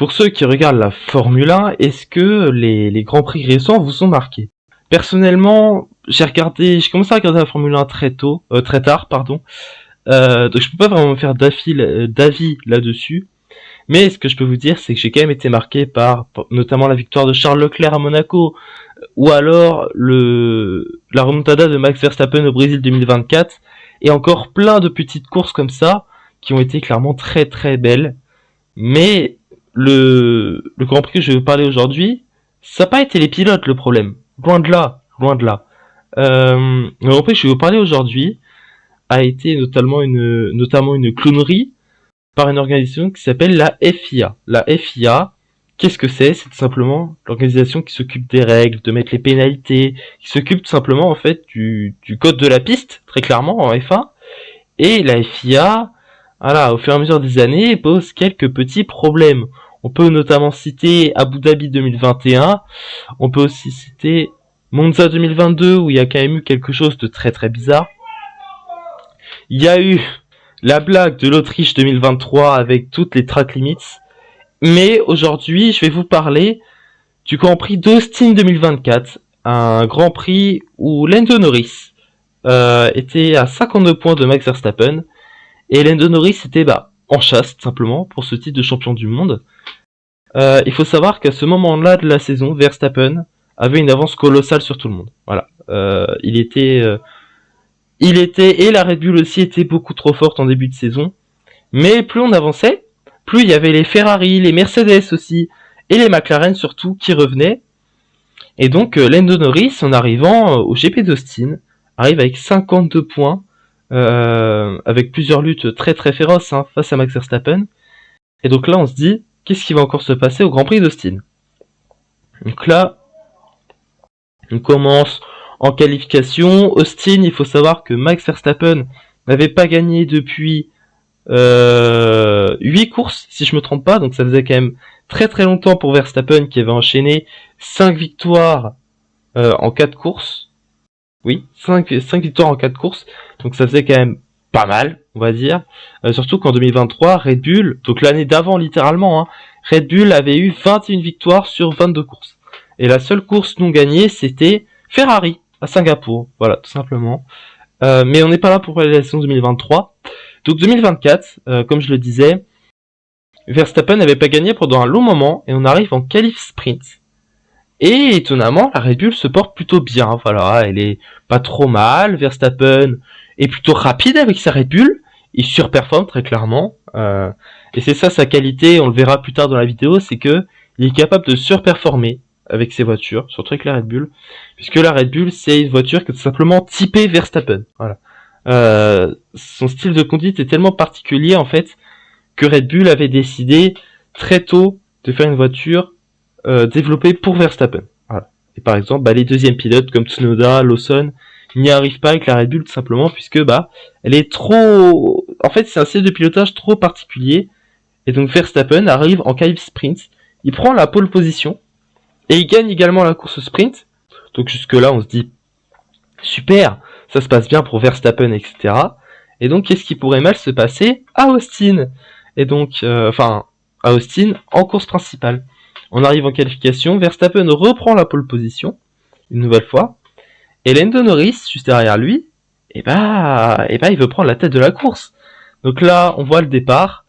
Pour ceux qui regardent la Formule 1, est-ce que les Grands Prix récents vous ont marqué? Personnellement, j'ai commencé à regarder la Formule 1 très tard, pardon. Donc je peux pas vraiment me faire d'avis là-dessus. Mais ce que je peux vous dire, c'est que j'ai quand même été marqué par notamment la victoire de Charles Leclerc à Monaco, ou alors la remontada de Max Verstappen au Brésil 2024, et encore plein de petites courses comme ça, qui ont été clairement très très belles. Mais le Grand Prix que je vais vous parler aujourd'hui, ça n'a pas été les pilotes le problème. Loin de là, loin de là. Le Grand Prix que je vais vous parler aujourd'hui a été notamment une clonerie par une organisation qui s'appelle la FIA. La FIA, qu'est-ce que c'est? C'est tout simplement l'organisation qui s'occupe des règles, de mettre les pénalités, qui s'occupe tout simplement en fait du code de la piste, très clairement en F1. Et la FIA, voilà, au fur et à mesure des années, pose quelques petits problèmes. On peut notamment citer Abu Dhabi 2021, on peut aussi citer Monza 2022 où il y a quand même eu quelque chose de très très bizarre. Il y a eu la blague de l'Autriche 2023 avec toutes les track limits. Mais aujourd'hui, je vais vous parler du Grand Prix d'Austin 2024, un Grand Prix où Lando Norris était à 52 points de Max Verstappen, et Lando Norris était en chasse tout simplement pour ce titre de champion du monde. Il faut savoir qu'à ce moment-là de la saison, Verstappen avait une avance colossale sur tout le monde. Voilà, il était et la Red Bull aussi était beaucoup trop forte en début de saison. Mais plus on avançait, plus il y avait les Ferrari, les Mercedes aussi, et les McLaren surtout qui revenaient. Et donc Lando Norris, en arrivant au GP d'Austin, arrive avec 52 points, avec plusieurs luttes très très féroces face à Max Verstappen. Et donc là on se dit, qu'est-ce qui va encore se passer au Grand Prix d'Austin? Donc là, on commence en qualification. Austin, il faut savoir que Max Verstappen n'avait pas gagné depuis 8 courses, si je me trompe pas, donc ça faisait quand même très très longtemps pour Verstappen qui avait enchaîné 5 victoires en 4 courses. Oui, 5 victoires en 4 courses, donc ça faisait quand même pas mal, on va dire. Surtout qu'en 2023, Red Bull, donc l'année d'avant littéralement, Red Bull avait eu 21 victoires sur 22 courses. Et la seule course non gagnée, c'était Ferrari, à Singapour, voilà, tout simplement. Mais on n'est pas là pour parler de la saison 2023. Donc 2024, comme je le disais, Verstappen n'avait pas gagné pendant un long moment, et on arrive en qualif sprint. Et étonnamment, la Red Bull se porte plutôt bien, voilà, elle est pas trop mal, Verstappen est plutôt rapide avec sa Red Bull, il surperforme très clairement, et c'est ça sa qualité, on le verra plus tard dans la vidéo, c'est que il est capable de surperformer avec ses voitures, surtout avec la Red Bull, puisque la Red Bull c'est une voiture qui est tout simplement typée Verstappen, voilà. Son style de conduite est tellement particulier en fait, que Red Bull avait décidé très tôt de faire une voiture développé pour Verstappen. Voilà. Et par exemple, les deuxièmes pilotes comme Tsunoda, Lawson n'y arrivent pas avec la Red Bull tout simplement puisque elle est trop. En fait, c'est un style de pilotage trop particulier. Et donc Verstappen arrive en qualif sprint, il prend la pole position et il gagne également la course sprint. Donc jusque là, on se dit super, ça se passe bien pour Verstappen, etc. Et donc qu'est-ce qui pourrait mal se passer à Austin? Et donc, à Austin en course principale. On arrive en qualification, Verstappen reprend la pole position, une nouvelle fois, et Lando Norris, juste derrière lui, il veut prendre la tête de la course. Donc là, on voit le départ,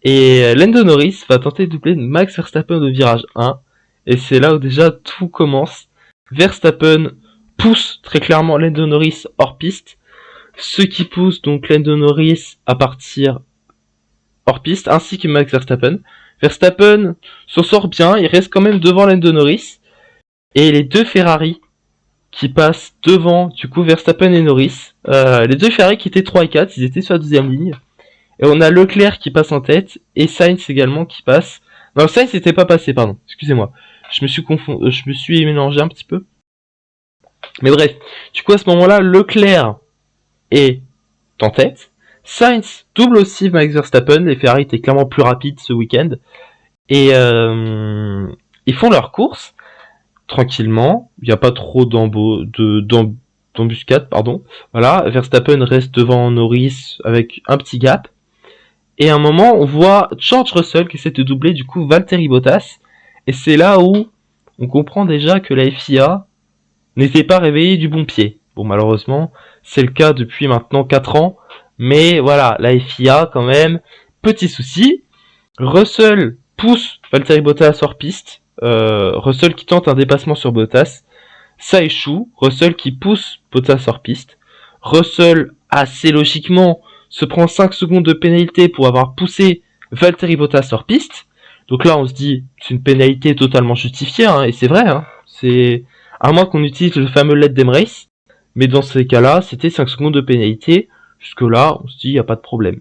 et Lando Norris va tenter de doubler Max Verstappen au virage 1, et c'est là où déjà tout commence. Verstappen pousse très clairement Lando Norris hors piste, ce qui pousse donc Lando Norris à partir hors piste, ainsi que Max Verstappen. Verstappen s'en sort bien, il reste quand même devant Lando Norris. Et les deux Ferrari qui passent devant, du coup, Verstappen et Norris. Les deux Ferrari qui étaient 3 et 4, ils étaient sur la deuxième ligne. Et on a Leclerc qui passe en tête, et Sainz également qui passe. Non, Sainz n'était pas passé, pardon, excusez-moi. Je me suis mélangé un petit peu. Mais bref, du coup, à ce moment-là, Leclerc est en tête. Sainz double aussi Max Verstappen, les Ferrari étaient clairement plus rapides ce week-end. Et ils font leur course tranquillement, il n'y a pas trop d'embuscade, pardon. Voilà, Verstappen reste devant Norris avec un petit gap. Et à un moment, on voit George Russell qui essaie de doubler du coup Valtteri Bottas. Et c'est là où on comprend déjà que la FIA n'était pas réveillée du bon pied. Bon, malheureusement, c'est le cas depuis maintenant 4 ans. Mais voilà, la FIA quand même, petit souci. Russell pousse Valtteri Bottas hors piste. Russell qui tente un dépassement sur Bottas. Ça échoue. Russell qui pousse Bottas hors piste. Russell, assez logiquement, se prend 5 secondes de pénalité pour avoir poussé Valtteri Bottas hors piste. Donc là, on se dit, c'est une pénalité totalement justifiée, hein, et c'est vrai, hein. C'est à moins qu'on utilise le fameux let them race, mais dans ces cas-là, c'était 5 secondes de pénalité. Jusque-là, on se dit, il n'y a pas de problème.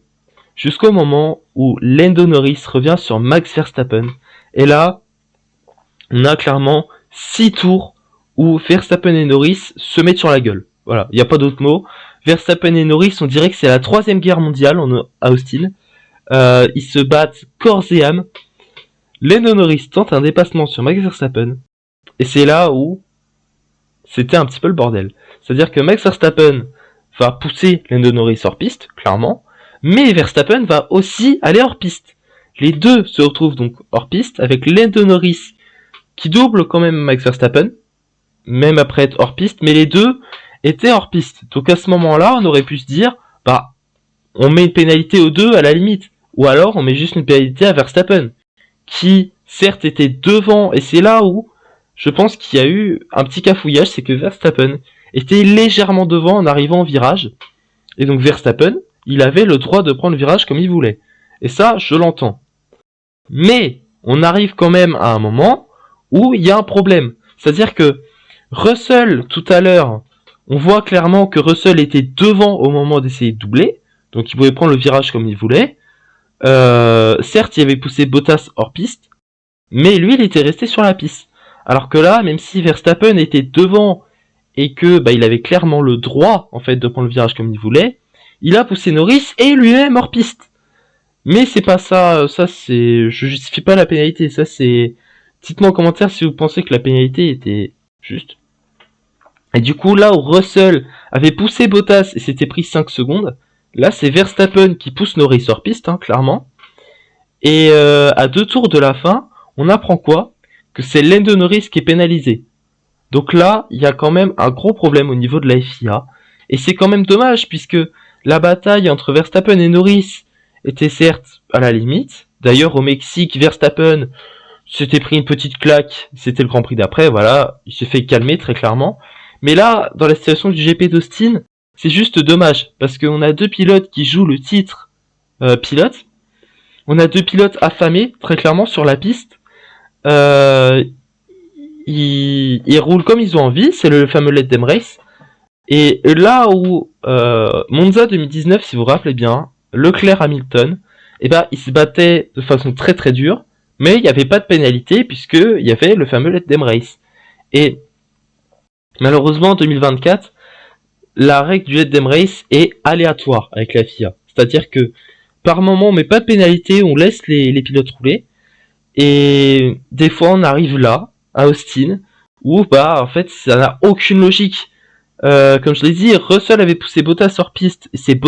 Jusqu'au moment où Lando Norris revient sur Max Verstappen, et là, on a clairement 6 tours où Verstappen et Norris se mettent sur la gueule. Voilà, il n'y a pas d'autre mot. Verstappen et Norris, on dirait que c'est la 3e guerre mondiale à Austin. Ils se battent corps et âme. Lando Norris tente un dépassement sur Max Verstappen. Et c'est là où c'était un petit peu le bordel. C'est-à-dire que Max Verstappen va pousser Lando Norris hors piste, clairement. Mais Verstappen va aussi aller hors piste. Les deux se retrouvent donc hors piste avec Lando Norris qui double quand même Max Verstappen, même après être hors piste, mais les deux étaient hors piste. Donc à ce moment-là, on aurait pu se dire, bah, on met une pénalité aux deux à la limite. Ou alors on met juste une pénalité à Verstappen, qui certes était devant, et c'est là où je pense qu'il y a eu un petit cafouillage, c'est que Verstappen était légèrement devant en arrivant au virage, et donc Verstappen, il avait le droit de prendre le virage comme il voulait. Et ça, je l'entends. Mais, on arrive quand même à un moment où il y a un problème. C'est-à-dire que Russell, tout à l'heure, on voit clairement que Russell était devant au moment d'essayer de doubler, donc il pouvait prendre le virage comme il voulait. Certes, il avait poussé Bottas hors piste, mais lui, il était resté sur la piste. Alors que là, même si Verstappen était devant et que il avait clairement le droit en fait de prendre le virage comme il voulait, il a poussé Norris et lui-même hors piste. Mais c'est pas ça, je justifie pas la pénalité, ça c'est... Dites-moi en commentaire si vous pensez que la pénalité était juste. Et du coup, là où Russell avait poussé Bottas et s'était pris 5 secondes, là c'est Verstappen qui pousse Norris hors piste, hein, clairement. Et à 2 tours de la fin, on apprend quoi? Que c'est Lando Norris qui est pénalisé. Donc là, il y a quand même un gros problème au niveau de la FIA. Et c'est quand même dommage, puisque la bataille entre Verstappen et Norris était certes à la limite. D'ailleurs, au Mexique, Verstappen s'était pris une petite claque. C'était le Grand Prix d'après, voilà. Il s'est fait calmer, très clairement. Mais là, dans la situation du GP d'Austin, c'est juste dommage. Parce qu'on a 2 pilotes qui jouent le titre pilote. On a 2 pilotes affamés, très clairement, sur la piste. Ils roulent comme ils ont envie, c'est le fameux let them race. Et là où Monza 2019, si vous vous rappelez bien, Leclerc-Hamilton, ils se battaient de façon très très dure, mais il n'y avait pas de pénalité puisque il y avait le fameux let them race. Et malheureusement en 2024, la règle du let them race est aléatoire avec la FIA. C'est-à-dire que par moment on met pas de pénalité, on laisse les pilotes rouler, et des fois on arrive là, à Austin, où en fait ça n'a aucune logique. Comme je l'ai dit, Russell avait poussé Bottas hors piste, et c'est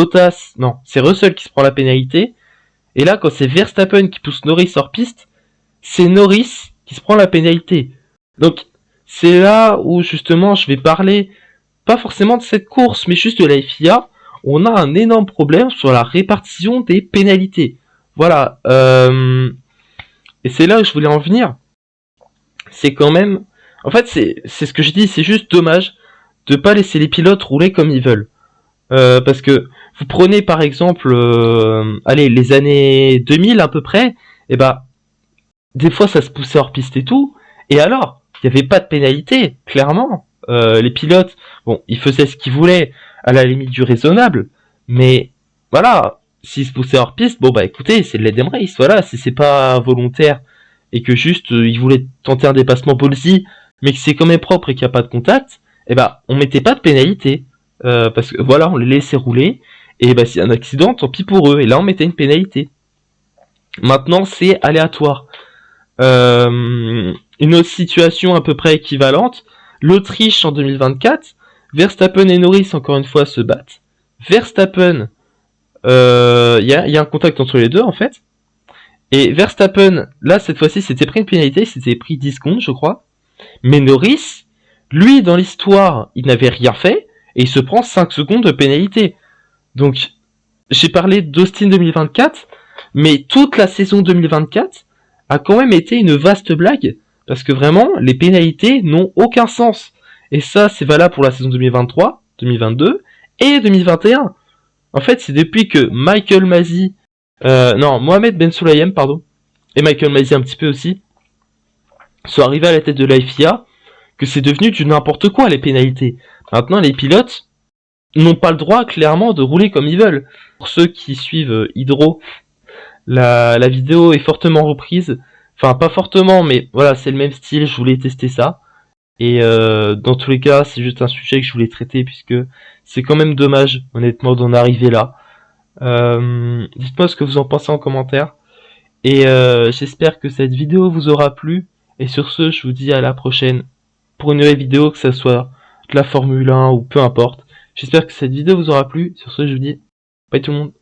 Russell qui se prend la pénalité. Et là, quand c'est Verstappen qui pousse Norris hors piste, c'est Norris qui se prend la pénalité. Donc, c'est là où justement je vais parler, pas forcément de cette course, mais juste de la FIA. On a un énorme problème sur la répartition des pénalités. Voilà. Et c'est là où je voulais en venir. C'est quand même... En fait, c'est ce que je dis, c'est juste dommage de pas laisser les pilotes rouler comme ils veulent. Parce que vous prenez par exemple, les années 2000 à peu près, des fois ça se poussait hors piste et tout, et alors, il n'y avait pas de pénalité, clairement. Les pilotes, ils faisaient ce qu'ils voulaient, à la limite du raisonnable, mais voilà, s'ils se poussaient hors piste, écoutez, c'est le let them race, voilà, si c'est pas volontaire, et que juste, ils voulaient tenter un dépassement ballsy, mais que c'est quand même propre et qu'il n'y a pas de contact, on mettait pas de pénalité, parce que voilà, on les laissait rouler, et s'il y a un accident, tant pis pour eux, et là on mettait une pénalité. Maintenant, c'est aléatoire. Une autre situation à peu près équivalente, l'Autriche en 2024, Verstappen et Norris encore une fois se battent. Verstappen y a un contact entre les deux en fait. Et Verstappen, là cette fois-ci, s'était pris une pénalité, il s'était pris 10 secondes, je crois. Mais Norris, lui, dans l'histoire, il n'avait rien fait, et il se prend 5 secondes de pénalité. Donc, j'ai parlé d'Austin 2024, mais toute la saison 2024 a quand même été une vaste blague, parce que vraiment, les pénalités n'ont aucun sens. Et ça, c'est valable pour la saison 2023, 2022 et 2021. En fait, c'est depuis que Mohamed Ben Sulayem, pardon, et Michael Masi un petit peu aussi, sont arrivés à la tête de la FIA, que c'est devenu du n'importe quoi les pénalités. Maintenant, les pilotes n'ont pas le droit clairement de rouler comme ils veulent. Pour ceux qui suivent Hydro, la vidéo est fortement reprise. Enfin, pas fortement, mais voilà, c'est le même style, je voulais tester ça. Et dans tous les cas, c'est juste un sujet que je voulais traiter, puisque c'est quand même dommage, honnêtement, d'en arriver là. Dites-moi ce que vous en pensez en commentaire. Et j'espère que cette vidéo vous aura plu. Et sur ce, je vous dis à la prochaine pour une nouvelle vidéo, que ça soit de la Formule 1 ou peu importe. J'espère que cette vidéo vous aura plu. Sur ce, je vous dis bye tout le monde.